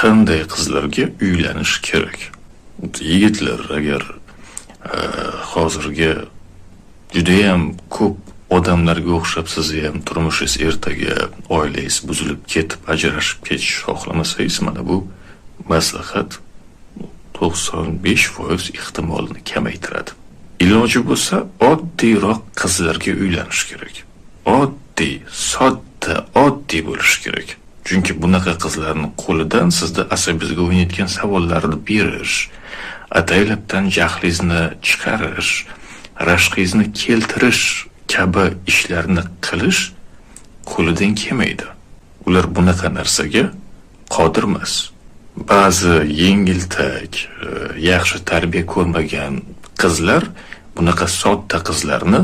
qanday qizlarga uylanish kerak? Yigitlar agar hozirgi juda ham ko'p odamlarga o'xshab sizni ham turmushingiz ertaga oilangiz buzilib ketib ajrashib ketish xohlamasangiz, mana bu maslahat 95% ehtimolni kamaytiradi. Iloji bo'lsa oddiyroq qizlarga uylanish kerak. Oddiy, sodda, oddiy bo'lish kerak. Chunki bunaqa qizlarning qo'lidan sizda asabingizga o'ynayotgan savollarni berish, ataylabdan jahlingizni chiqarish, rashqingizni keltirish kabi ishlarni qilish qo'lidan kelmaydi. Ular bunaqa narsaga qodir emas. Ba'zi yengiltak, yaxshi tarbiya ko'rmagan qizlar bunaqa sodda qizlarni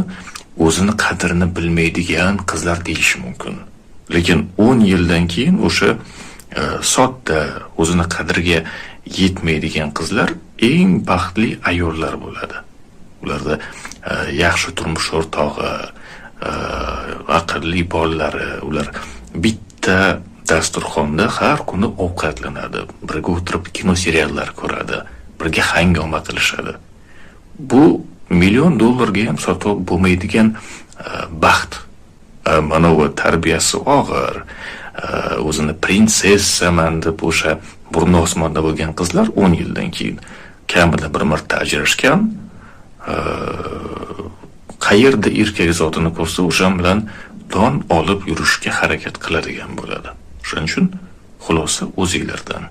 o'zini qadrini bilmaydigan qizlar deyish mumkin. Lekin 10 yildan keyin o'sha sodda, o'zini qadriga yetmaydigan qizlar eng baxtli ayollar bo'ladi. Ularda yaxshi turmush o'rtog'i, aqlli bolalari, ular bitta dasturxonda har kuni ovqatlanadi, birga o'tirib kino seriallar ko'radi, birga hangoma qilishadi. Bu $1,000,000 ham sotib bo'lmaydigan baxt. Mana u tarbiyasi og'ir, o'zini prinsessaman deb o'sha burni osmonda bo'lgan qizlar 10 yildan keyin kamida bir marta ajrashgan, qayerda erkak zotini ko'rsa o'sha bilan don olib yurishga harakat qiladigan bo'ladi. Shuning uchun xulosa o'zingizlardan.